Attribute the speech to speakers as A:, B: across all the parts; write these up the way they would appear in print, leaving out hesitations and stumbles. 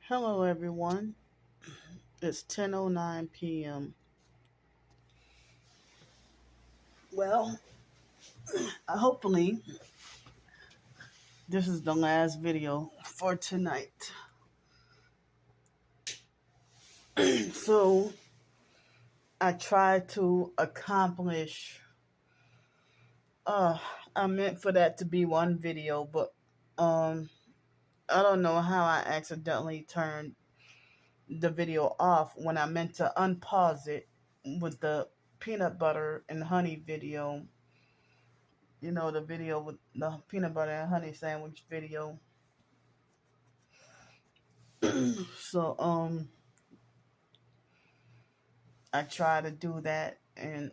A: Hello, everyone. It's 10:09 p.m. Well, hopefully, this is the last video for tonight. So, I tried to accomplish. Uh, I meant for that to be one video, but um, I don't know how I accidentally turned the video off when I meant to unpause it with the peanut butter and honey video. You know, the video with the peanut butter and honey sandwich video. So I tried to do that, and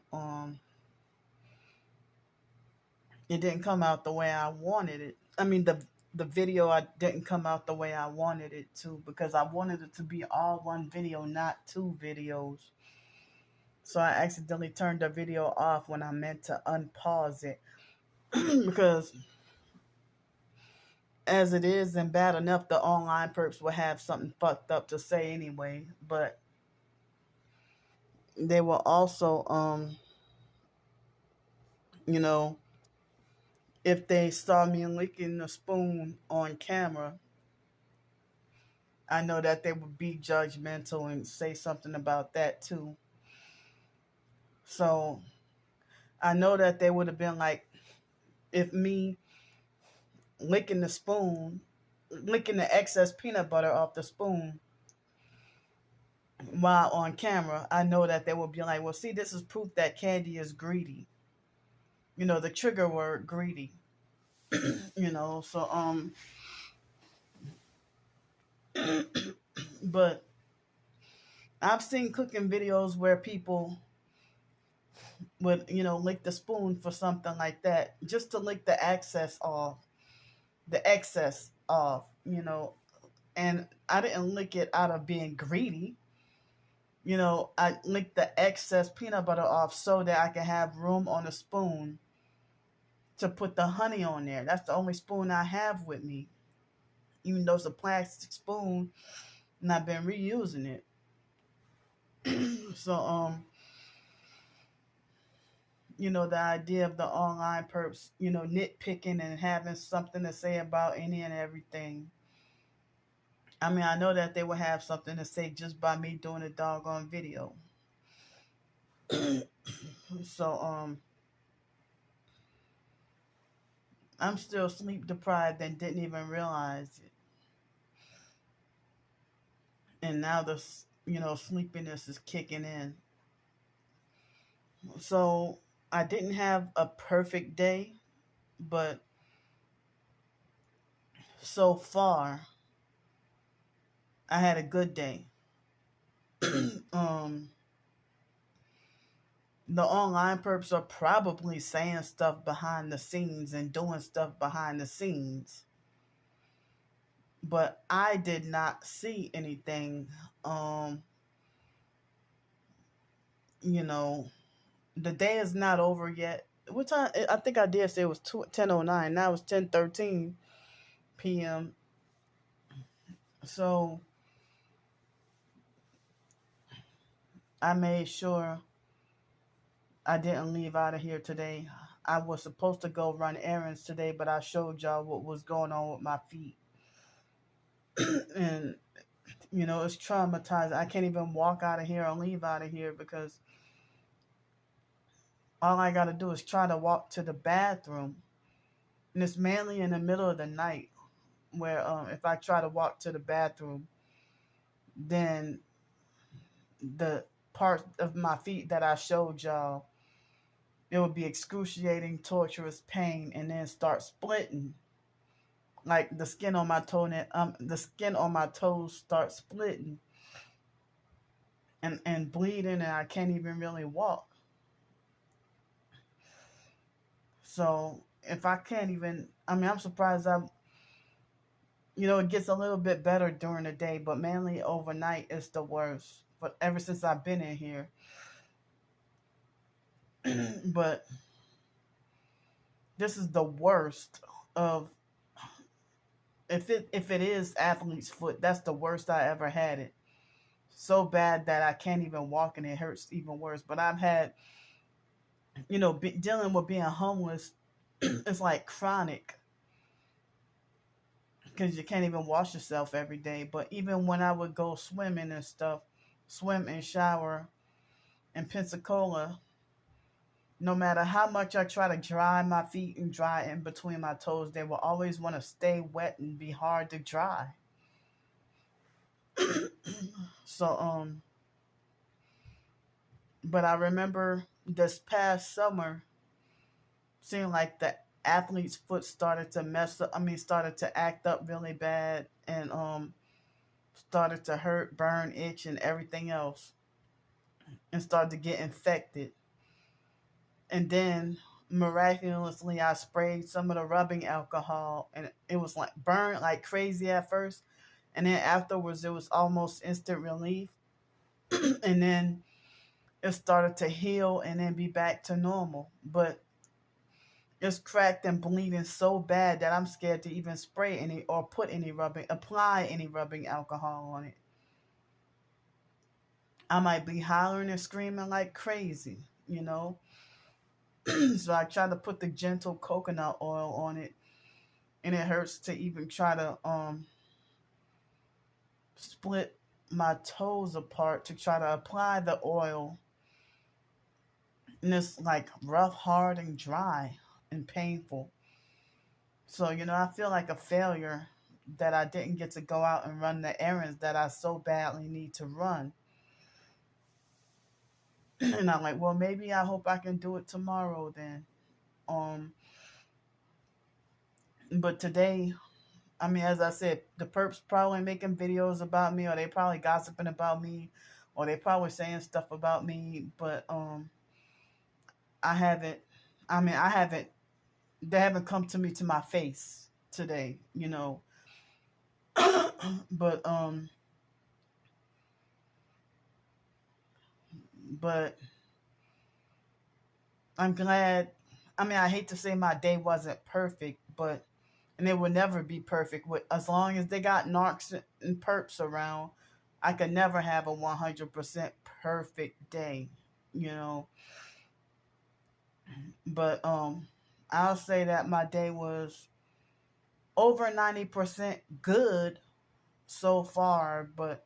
A: it didn't come out the way I wanted it. I mean, the video I didn't come out the way I wanted it to, because I wanted it to be all one video, not two videos. So I accidentally turned the video off when I meant to unpause it. Because as it is, and bad enough, the online perps will have something fucked up to say anyway. But they will also you know, if they saw me licking the spoon on camera, I know that they would be judgmental and say something about that too. So I know that they would have been like, if me licking the spoon, licking the excess peanut butter off the spoon while on camera, I know that they would be like, well, see, this is proof that Candy is greedy. You know, the trigger word, greedy. So but I've seen cooking videos where people would, lick the spoon for something like that, just to lick the excess off, and I didn't lick it out of being greedy. I licked the excess peanut butter off so that I could have room on a spoon to put the honey on there. That's the only spoon I have with me, even though it's a plastic spoon, and I've been reusing it. So the idea of the online perps, nitpicking and having something to say about any and everything. I mean, I know that they will have something to say just by me doing a doggone video. So I'm still sleep deprived and didn't even realize it. And now the sleepiness is kicking in. So I didn't have a perfect day, but so far I had a good day. um the online perps are probably saying stuff behind the scenes and doing stuff behind the scenes, but I did not see anything. You know, the day is not over yet. What time? I think I did say it was 10:09. Now it's 10:13 p.m. So I made sure I didn't leave out of here today. I was supposed to go run errands today, but I showed y'all what was going on with my feet. And, it's traumatized. I can't even walk out of here or leave out of here because all I got to do is try to walk to the bathroom. And it's mainly in the middle of the night where if I try to walk to the bathroom, then the part of my feet that I showed y'all, it would be excruciating, torturous pain, and then start splitting. Like the skin on my toes start splitting and bleeding, and I can't even really walk. So if I can't even, I'm surprised it gets a little bit better during the day, but mainly overnight is the worst. But ever since I've been in here, but this is the worst of if it is athlete's foot, that's the worst I ever had it. So bad that I can't even walk and it hurts even worse. But I've had, dealing with being homeless, it's like chronic because you can't even wash yourself every day. But even when I would go swimming and stuff, swim and shower in Pensacola, no matter how much I try to dry my feet and dry in between my toes, they will always want to stay wet and be hard to dry. So, but I remember this past summer, seeing like the athlete's foot started to mess up. I mean, started to act up really bad and started to hurt, burn, itch, and everything else, and started to get infected. And then miraculously, I sprayed some of the rubbing alcohol, and it was like burned like crazy at first, and then afterwards, it was almost instant relief. And then it started to heal and then be back to normal. But it's cracked and bleeding so bad that I'm scared to even spray any or apply any rubbing alcohol on it. I might be hollering and screaming like crazy. So I try to put the gentle coconut oil on it, and it hurts to even try to split my toes apart to try to apply the oil. And it's like rough, hard, and dry and painful. So, I feel like a failure that I didn't get to go out and run the errands that I so badly need to run. And I'm like, well, maybe I hope I can do it tomorrow then. Um, but today, I mean, as I said, the perps probably making videos about me, or they probably gossiping about me, or they probably saying stuff about me. But I haven't. I mean, I haven't. They haven't come to me to my face today. But but I'm glad. I mean, I hate to say my day wasn't perfect, but and it will never be perfect. With as long as they got narcs and perps around, I could never have a 100% perfect day, you know. But I'll say that my day was over 90% good so far, but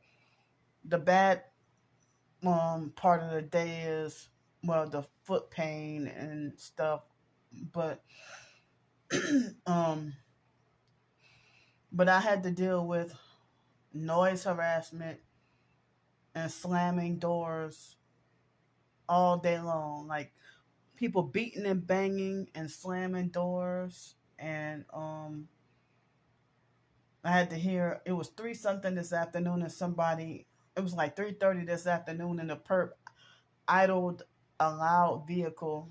A: the bad part of the day is, well, the foot pain and stuff. But um but I had to deal with noise harassment and slamming doors all day long, like people beating and banging and slamming doors. And I had to hear it was 3 something this afternoon, and somebody, it was like 3:30 this afternoon, and the perp idled a loud vehicle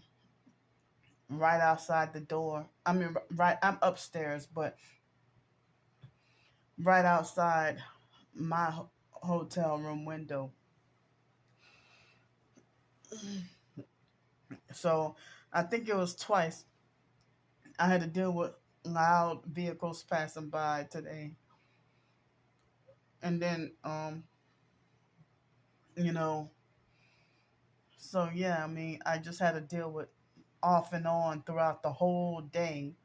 A: right outside the door. I mean, right, I'm upstairs, but right outside my hotel room window. So I think it was twice I had to deal with loud vehicles passing by today. And then, you know, so yeah, I mean, I just had to deal with off and on throughout the whole day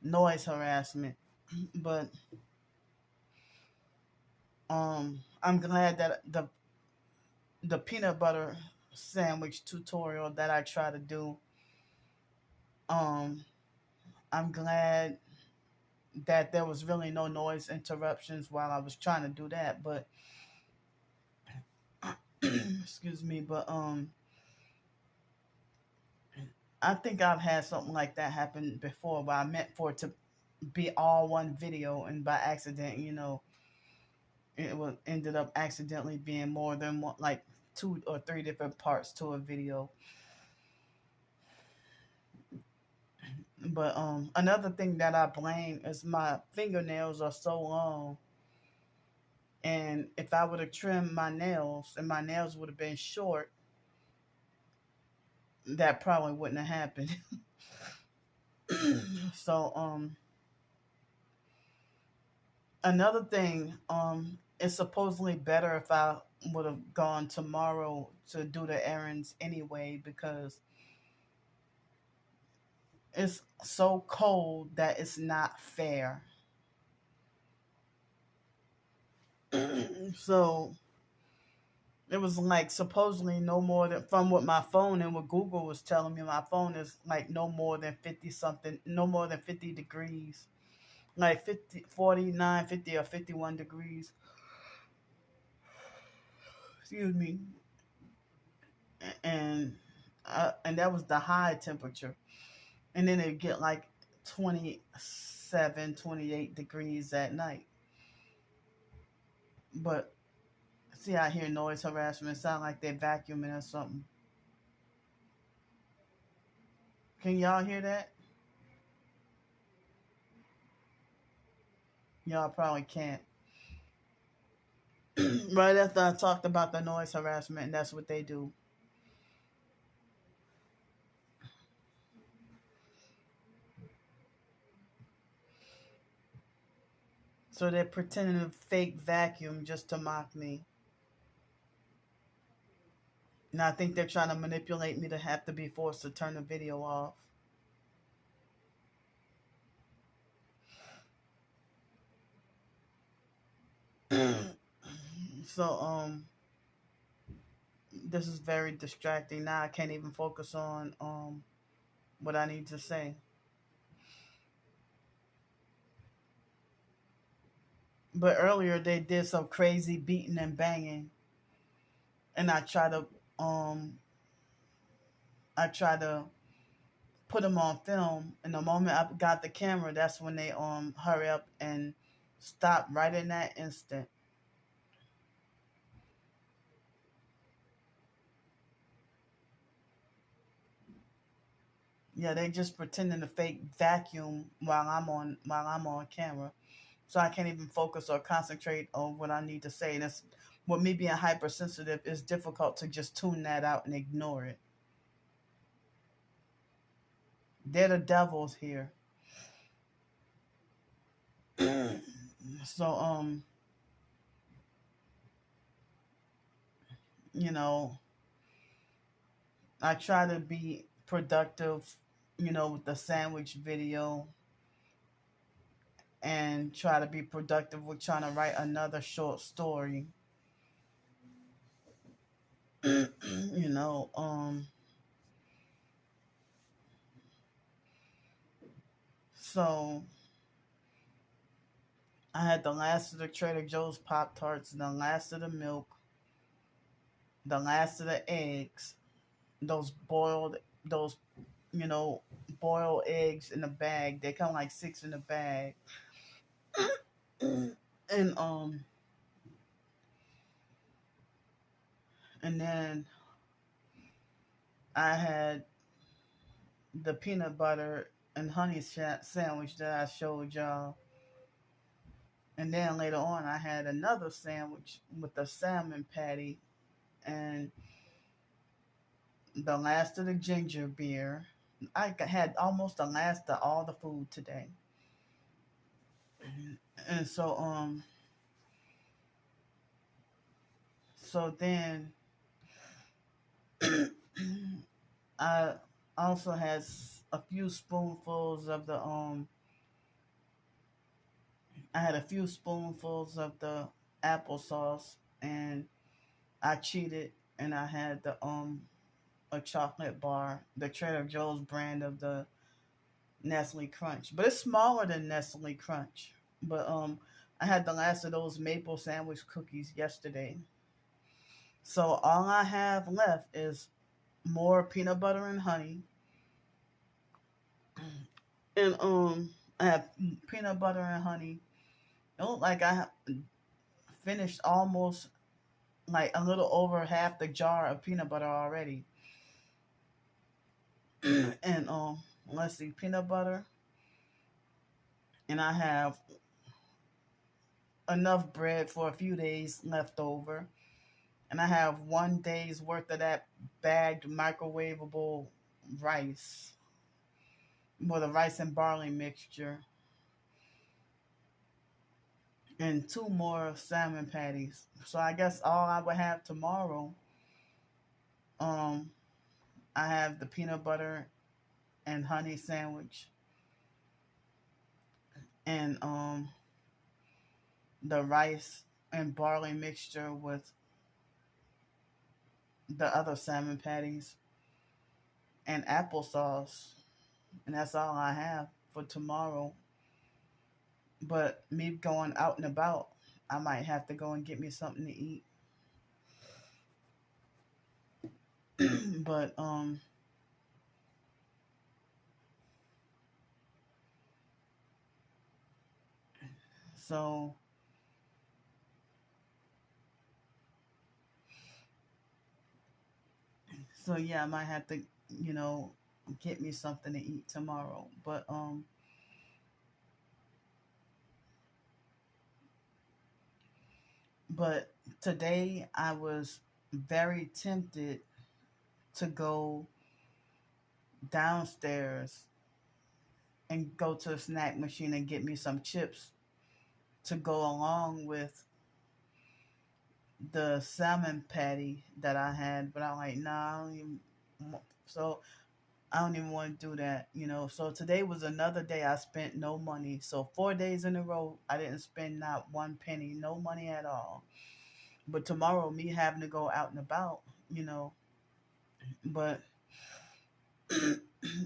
A: noise harassment. But I'm glad that the peanut butter sandwich tutorial that I try to do, um, I'm glad that there was really no noise interruptions while I was trying to do that. But excuse me, but I think I've had something like that happen before, but I meant for it to be all one video, and by accident, it was ended up accidentally being more than one, like 2 or 3 different parts to a video. But another thing that I blame is my fingernails are so long, and if I would have trimmed my nails and my nails would have been short, that probably wouldn't have happened. So Another thing, it's supposedly better if I would have gone tomorrow to do the errands anyway, because it's so cold that it's not fair. So it was like supposedly no more than, from what my phone and what Google was telling me, my phone is like no more than 50 something, no more than 50 degrees, like 50, 49, 50, or 51 degrees. Excuse me. And and that was the high temperature. And then it get like 27, 28 degrees at night. But see, I hear noise harassment. It sound like they're vacuuming or something. Can y'all hear that? Y'all probably can't. Right after I talked about the noise harassment, that's what they do. So they're pretending to fake vacuum just to mock me. And I think they're trying to manipulate me to have to be forced to turn the video off. So this is very distracting. Now I can't even focus on what I need to say. But earlier they did some crazy beating and banging, and um I tried to put them on film. And the moment I got the camera, that's when they hurry up and stop right in that instant. Yeah, they just pretending to fake vacuum while I'm on camera. So I can't even focus or concentrate on what I need to say. And it's, with me being hypersensitive, it's difficult to just tune that out and ignore it. They're the devils here. So you know, I try to be productive, with the sandwich video, and try to be productive with trying to write another short story. you know, so I had the last of the Trader Joe's Pop Tarts, the last of the milk, the last of the eggs, those those, you know, boiled eggs in a bag. They come like six in a bag. And and then I had the peanut butter and honey sandwich that I showed y'all. And then later on, I had another sandwich with a salmon patty and the last of the ginger beer. I had almost the last of all the food today. And so then I also had a few spoonfuls of the I had a few spoonfuls of the applesauce, and I cheated and I had the a chocolate bar, the Trader Joe's brand of the Nestle Crunch, but it's smaller than Nestle Crunch. But I had the last of those maple sandwich cookies yesterday, so all I have left is more peanut butter and honey, and I have peanut butter and honey. It looked like I finished almost like a little over half the jar of peanut butter already. And let's see, peanut butter, and I have enough bread for a few days left over, and I have 1 day's worth of that bagged microwavable rice, with a rice and barley mixture. and two more salmon patties. So I guess all I would have tomorrow, um, I have the peanut butter and honey sandwich, and the rice and barley mixture with the other salmon patties and applesauce, and that's all I have for tomorrow. But me going out and about, I might have to go and get me something to eat. But so yeah, I might have to, you know, get me something to eat tomorrow. But today I was very tempted to go downstairs and go to the snack machine and get me some chips to go along with the salmon patty that I had, but I'm like, nah, I don't even, so I don't even want to do that, you know. So today was another day I spent no money. So 4 days in a row, I didn't spend not one penny, no money at all. But tomorrow, me having to go out and about, you know, but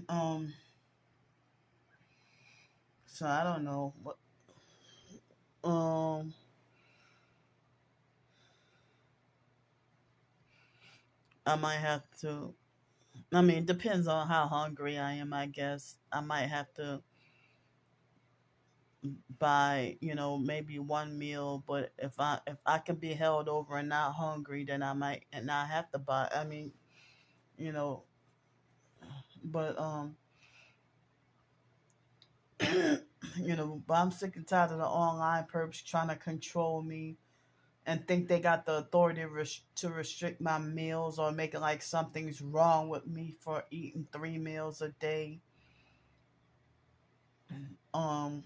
A: um, so I don't know what um. I might have to. I mean, it depends on how hungry I am. I guess I might have to buy, you know, maybe one meal. But if I can be held over and not hungry, then I might and not have to buy. I mean, you know, but you know, but I'm sick and tired of the online perps trying to control me and think they got the authority to restrict my meals or make it like something's wrong with me for eating 3 meals a day. Um,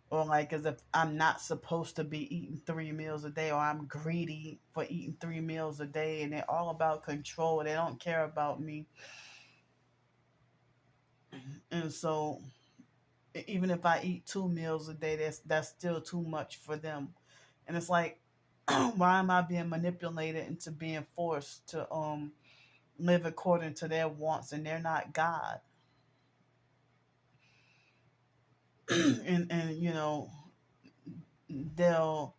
A: or like as if I'm not supposed to be eating 3 meals a day, or I'm greedy for eating 3 meals a day, and they're all about control. They don't care about me, and so even if I eat 2 meals a day, that's still too much for them. And it's like, why am I being manipulated into being forced to live according to their wants, and they're not God? And you know, they'll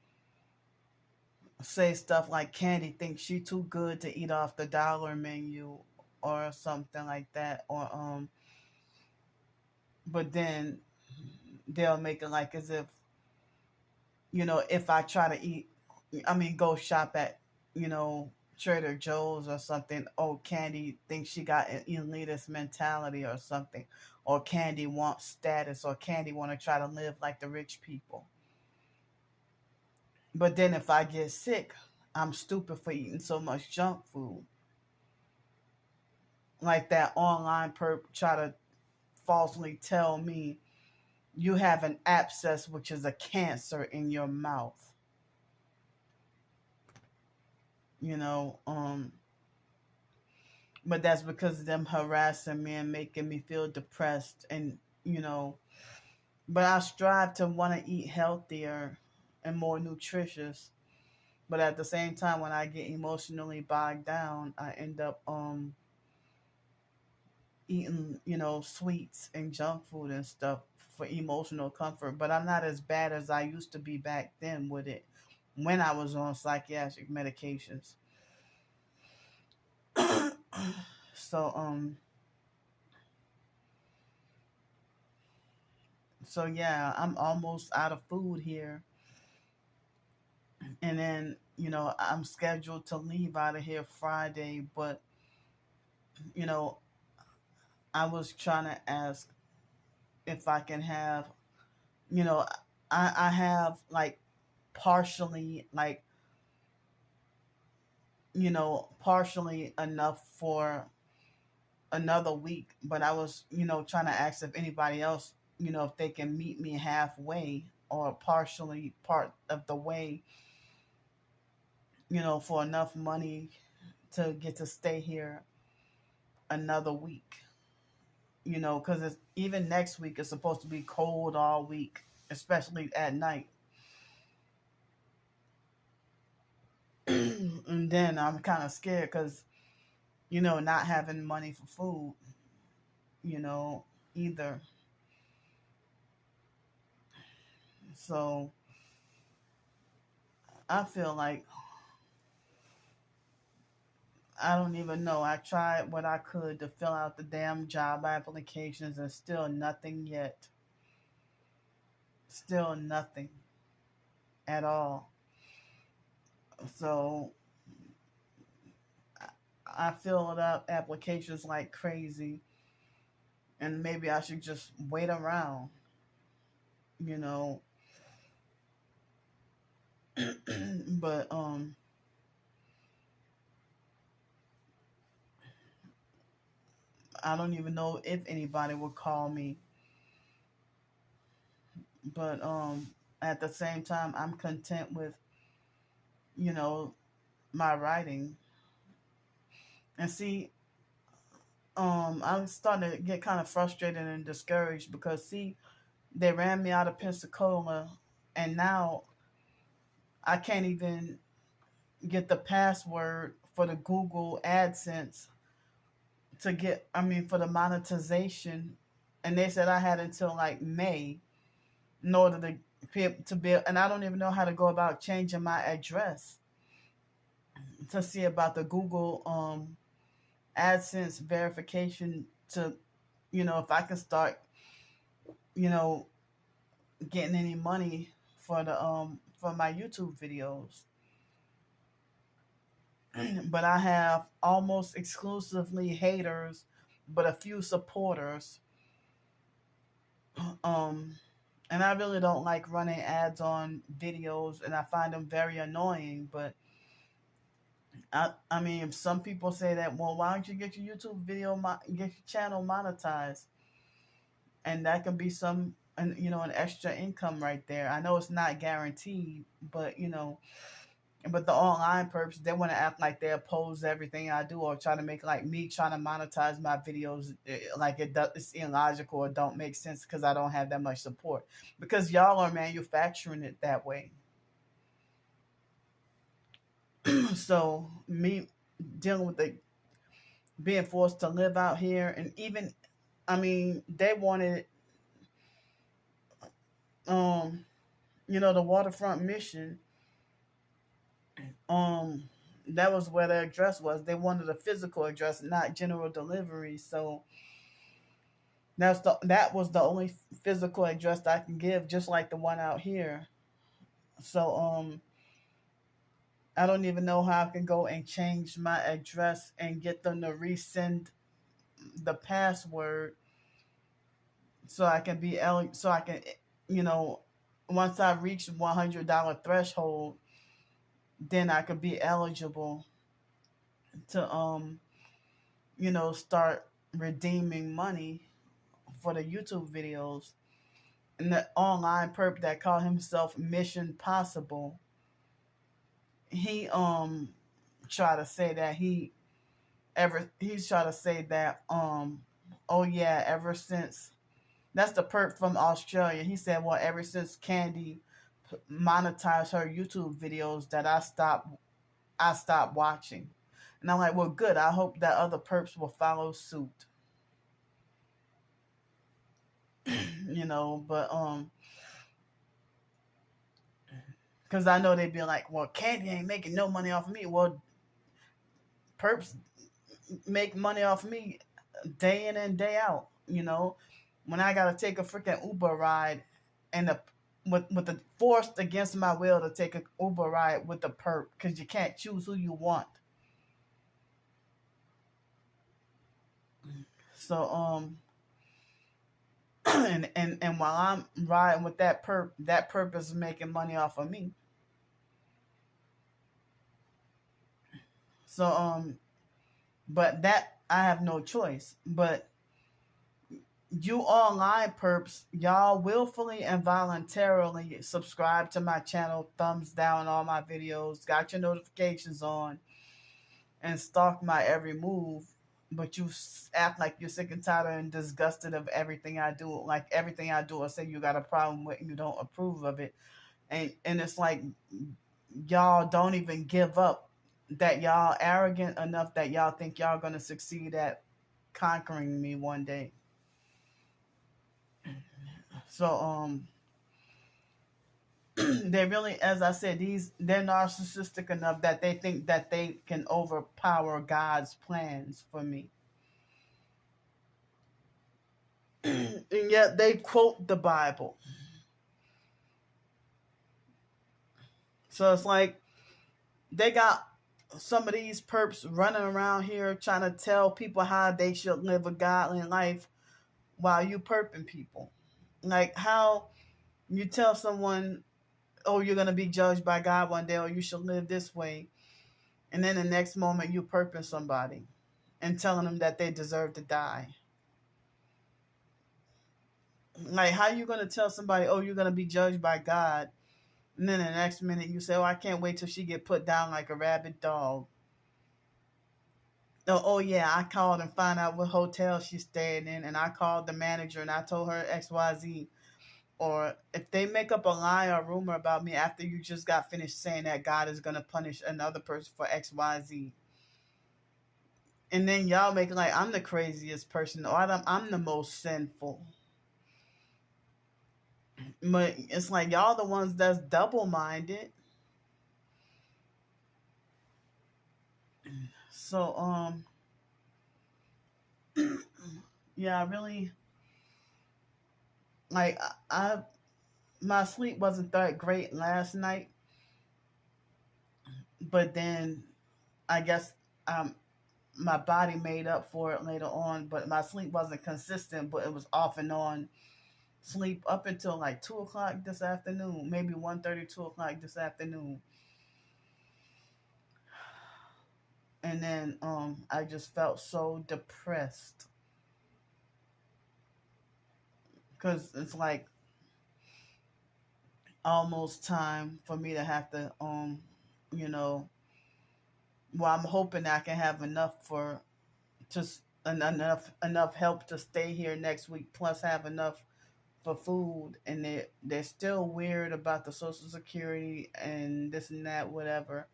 A: say stuff like Candy thinks she too good to eat off the dollar menu or something like that, or but then they'll make it like as if, you know, if I try to eat, I mean go shop at, you know, Trader Joe's or something, oh, Candy thinks she got an elitist mentality or something, or Candy wants status, or Candy want to try to live like the rich people. But then if I get sick, I'm stupid for eating so much junk food. Like that online perp try to falsely tell me you have an abscess, which is a cancer in your mouth. You know, but that's because of them harassing me and making me feel depressed, and you know, but I strive to want to eat healthier and more nutritious. But at the same time, when I get emotionally bogged down, I end up eating, you know, sweets and junk food and stuff for emotional comfort. But I'm not as bad as I used to be back then with it when I was on psychiatric medications. so so yeah, I'm almost out of food here. And then, you know, I'm scheduled to leave out of here Friday, but you know, I was trying to ask if I can have, you know, I have like partially like, you know, partially enough for another week, but I was, you know, trying to ask if anybody else, you know, if they can meet me halfway or partially part of the way, for enough money to get to stay here another week. Because it's even next week it's supposed to be cold all week, especially at night. And then I'm kind of scared because, not having money for food, either. So I feel like I don't even know. I tried what I could to fill out the damn job applications and still nothing yet. Still nothing at all. So I filled up applications like crazy, and maybe I should just wait around, you know. But I don't even know if anybody would call me. But at the same time, I'm content with, you know, my writing. And see, I'm starting to get kind of frustrated and discouraged because see, they ran me out of Pensacola, and now I can't even get the password for the Google AdSense to get, I mean, for the monetization. And they said I had until like May in order to be, and I don't even know how to go about changing my address to see about the Google AdSense verification to, if I can start, you know, getting any money for my YouTube videos. But I have almost exclusively haters, but a few supporters. Um, and I really don't like running ads on videos, and I find them very annoying. But I mean, if some people say that, well, why don't you get your YouTube video, get your channel monetized, and that can be an extra income right there. I know it's not guaranteed, but but the online perps, they want to act like they oppose everything I do or try to make like me trying to monetize my videos like it's illogical or don't make sense because I don't have that much support. Because y'all are manufacturing it that way. So me dealing with being forced to live out here, and even, I mean, they wanted um the waterfront mission, um that was where their address was. They wanted a physical address, not general delivery. So that was the only physical address I can give, just like the one out here. So I don't even know how I can go and change my address and get them to resend the password so I can so I can, you know, once I reach $100 threshold, then I could be eligible to start redeeming money for the YouTube videos. And the online perp that called himself Mission Possible, he tried to say that he's trying to say that oh yeah, ever since, that's the perp from Australia. He said, well, ever since Candy monetized her YouTube videos, that I stopped watching. And I'm like, well, good. I hope that other perps will follow suit. But because I know they'd be like, well, Candy ain't making no money off of me. Well, perps make money off of me day in and day out. When I gotta take a freaking Uber ride, and with the forced against my will to take an Uber ride with the perp, because you can't choose who you want. So and while I'm riding with that perp is making money off of me. So but that I have no choice. But you online perps, y'all willfully and voluntarily subscribe to my channel, thumbs down all my videos, got your notifications on, and stalk my every move, but you act like you're sick and tired and disgusted of everything I do. Like everything I do, or say you got a problem with, and you don't approve of it, and it's like y'all don't even give up. That y'all arrogant enough that y'all think y'all gonna succeed at conquering me one day. So they really, as I said, they're narcissistic enough that they think that they can overpower God's plans for me. And yet they quote the Bible. So it's like they got some of these perps running around here trying to tell people how they should live a godly life while you perping people. Like how you tell someone, oh, you're going to be judged by God one day, or you should live this way. And then the next moment you perping somebody and telling them that they deserve to die. Like, how you going to tell somebody, oh, you're going to be judged by God, and then the next minute you say, oh, I can't wait till she get put down like a rabid dog. Oh yeah, I called and found out what hotel she stayed in, and I called the manager and I told her XYZ. Or if they make up a lie or rumor about me after you just got finished saying that God is going to punish another person for XYZ. And then y'all make it like I'm the craziest person, or I'm the most sinful. But it's like y'all the ones that's double-minded. So yeah, I really like I my sleep wasn't that great last night, but then I guess my body made up for it later on. But my sleep wasn't consistent, but it was off and on sleep up until like 2 o'clock this afternoon, maybe 1:30, 2 o'clock this afternoon. And then I just felt so depressed because it's like almost time for me to have to you know, well, I'm hoping I can have enough for just enough help to stay here next week, plus have enough for food. And they're still weird about the Social Security and this and that, whatever.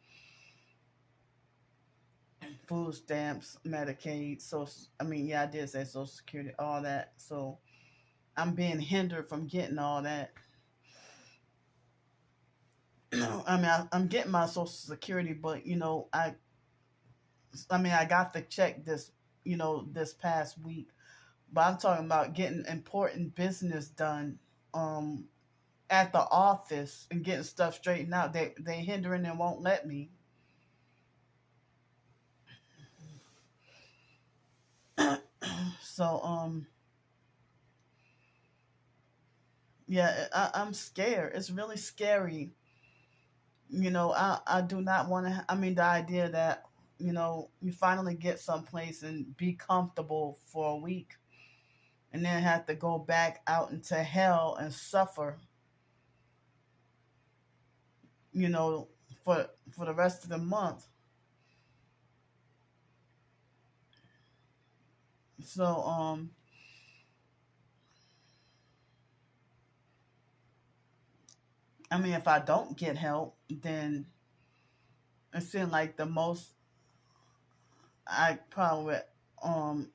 A: Food stamps, Medicaid, so I mean, yeah, I did say Social Security, all that. So I'm being hindered from getting all that. I mean, I'm getting my Social Security, but I mean, I got the check this past week, but I'm talking about getting important business done at the office and getting stuff straightened out. They hindering and won't let me. So yeah, I'm scared. It's really scary. I do not want to. I mean, the idea that you finally get someplace and be comfortable for a week, and then have to go back out into hell and suffer. You know, for the rest of the month. So I mean, if I don't get help, then it seems like the most I probably um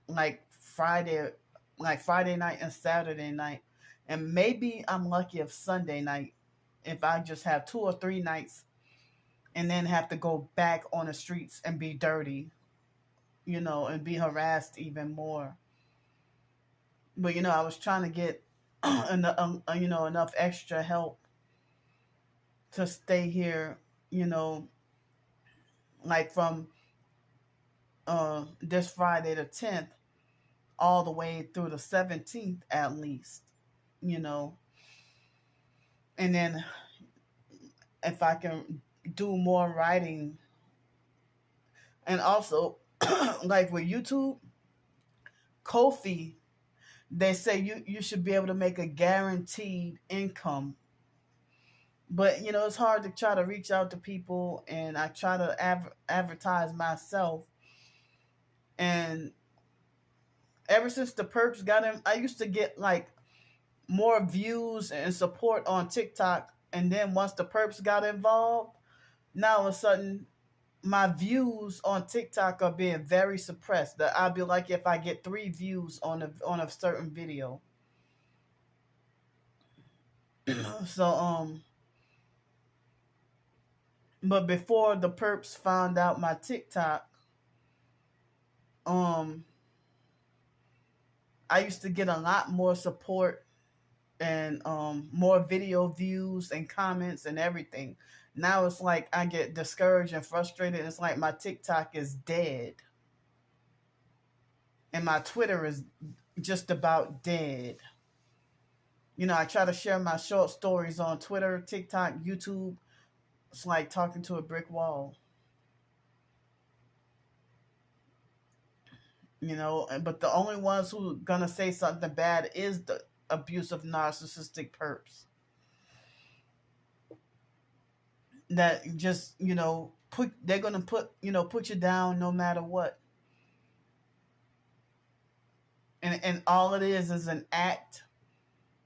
A: like Friday, like Friday night and Saturday night, and maybe I'm lucky if Sunday night, if I just have 2 or 3 nights, and then have to go back on the streets and be dirty, and be harassed even more. But I was trying to get enough extra help to stay here, you know, like from this Friday the 10th all the way through the 17th at least, you know. And then if I can do more writing, and also like with YouTube, Kofi they say you should be able to make a guaranteed income. But it's hard to try to reach out to people, and I try to advertise myself. And ever since the perps got in, I used to get like more views and support on TikTok. And then once the perps got involved, now all of a sudden my views on TikTok are being very suppressed. That I'll be like, if I get 3 views on a certain video. So but before the perps found out my TikTok, um I used to get a lot more support and more video views and comments and everything. Now it's like I get discouraged and frustrated. It's like my TikTok is dead. And my Twitter is just about dead. I try to share my short stories on Twitter, TikTok, YouTube. It's like talking to a brick wall. But the only ones who are gonna say something bad is the abusive narcissistic perps that just they're gonna put you down no matter what, and all it is an act,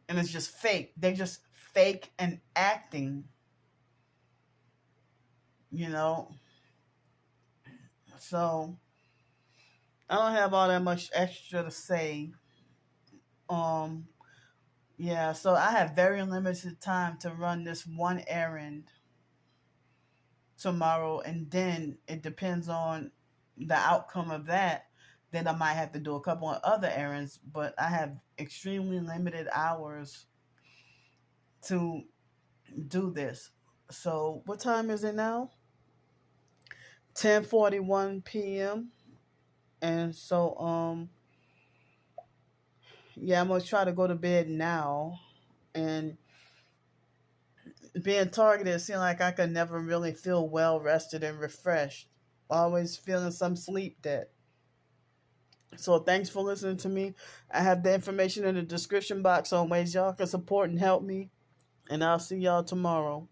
A: and it's just fake. They just fake and acting. So I don't have all that much extra to say. Yeah, so I have very limited time to run this one errand tomorrow, and then it depends on the outcome of that. Then I might have to do a couple of other errands, but I have extremely limited hours to do this. So what time is it now? 10:41 p.m. And so yeah, I'm gonna try to go to bed now. And being targeted, it seemed like I could never really feel well rested and refreshed. Always feeling some sleep debt. So thanks for listening to me. I have the information in the description box on ways y'all can support and help me. And I'll see y'all tomorrow.